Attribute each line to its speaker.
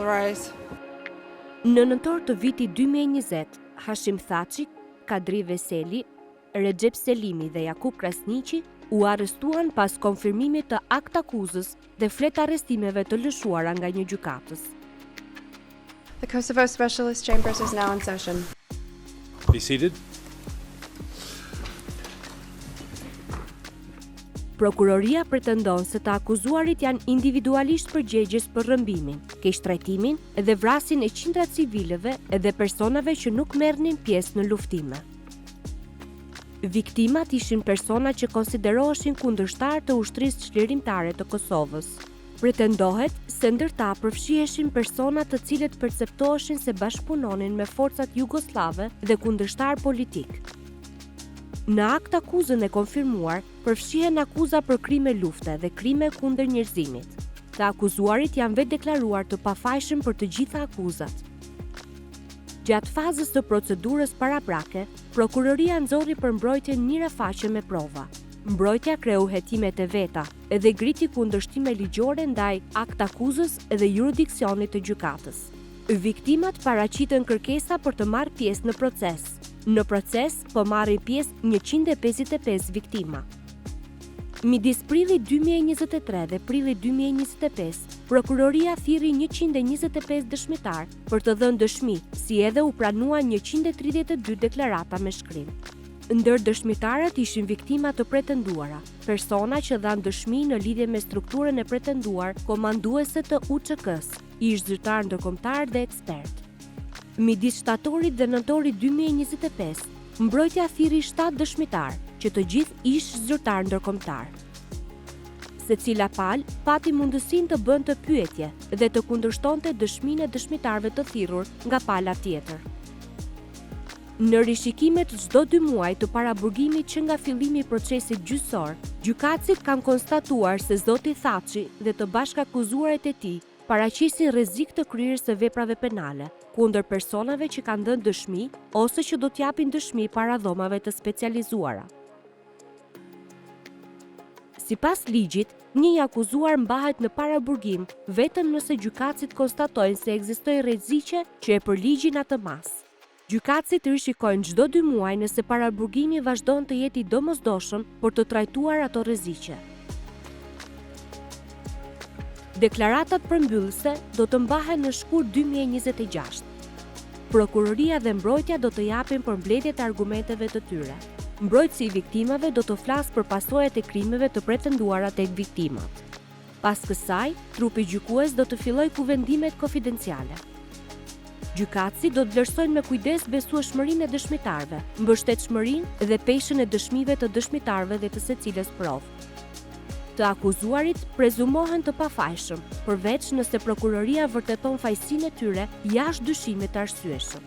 Speaker 1: rise.
Speaker 2: Në nëntor të vitit 2020, Hashim Thaçi, Kadri Veseli, Recep Selimi dhe Jakub Krasniqi u arrestuan pas konfirmimit të akt akuzës dhe flet arrestimeve të lëshuara nga një gjykatës.
Speaker 3: The Kosovo Specialist Chambers is now in session.
Speaker 4: Be seated.
Speaker 2: Prokuroria pretendon se të akuzuarit janë individualisht përgjegjës për rrëmbimin, keqtrajtimin dhe vrasjen e qindra civileve dhe personave që nuk merrnin pjesë në luftime. Viktimat ishin persona që konsideroheshin kundërshtar të ushtrisë çlirimtare të Kosovës. Pretendohet se ndërta përfshiheshin persona të cilët perceptoheshin se bashkëpunonin me forcat jugoslave dhe kundërshtar politik. Në akt akuzën e konfirmuar, përfshihen akuza për krime lufte dhe krime kundër njerëzimit. Të akuzuarit janë vetë deklaruar të pafajshëm për të gjitha akuzat. Gjatë fazës të procedurës paraprake, prokuroria nxorri për mbrojtjen mirëfaqe me prova. Mbrojtja kreu hetimet e veta dhe griti kundërshtime ligjore ndaj akt akuzës dhe jurisdiksionit të gjykatës. Viktimat paraqiten kërkesa për të marrë pjesë në proces. Në proces po marrin pjesë 155 viktima. Midis prillit 2023 dhe prillit 2025, prokuroria thirri 125 dëshmitar për të dhënë dëshmi, si edhe u pranuan 132 deklarata me shkrim. Ndër dëshmitarët ishin viktima të pretenduara, persona që dhanë dëshmi në lidhje me strukturën e pretenduar komanduese të UÇK-s, ish zyrtar ndërkombëtar dhe ekspert. Midis shtatorit dhe nëntorit 2025, mbrojtja thirri 7 dëshmitar, që të gjithë ish zyrtar ndërkombëtar. Secila palë pati mundësinë të bënte pyetje dhe të kundërshtonte dëshminë e dëshmitarëve të thirrur nga pala tjetër. Në rishikimet çdo 2 muaj të paraburgimit që nga fillimi i procesit gjyqësor, gjykatësit kanë konstatuar se zoti Thaçi dhe të bashkëakuzuarit e tij paraqisin rrezik të kryerjes së veprave penale kundër personave që kanë dhënë dëshmi ose që do t'japin dëshmi para dhomave të specializuara. Sipas ligjit, një i akuzuar mbahet në paraburgim vetëm nëse gjykatësit konstatojnë se ekzistojnë rreziqe që e përligjin atë mas. Gjykatësit rishikojnë çdo 2 muaj nëse paraburgimi vazhdon të jetë i domosdoshëm për të trajtuar ato rreziqe. Deklaratat përmbyllëse do të mbahen në shkurt 2026. Prokuroria dhe mbrojtja do të japin përmbledhjet e argumenteve të tyre. Mbrojtësi i viktimave do të flasë për pasojat e krimeve të pretenduara tek viktimat. Pas kësaj, trupi gjykues do të fillojë kuvendimet konfidenciale. Gjykatësit do të vlerësojnë me kujdes besueshmërinë e dëshmitarëve, mbështetshmërinë dhe peshën e dëshmive të dëshmitarëve dhe të secilës provë. Të akuzuarit prezumohen të pafajshëm, përveç nëse prokuroria vërteton fajësinë e tyre jashtë dyshimit të arsyeshëm.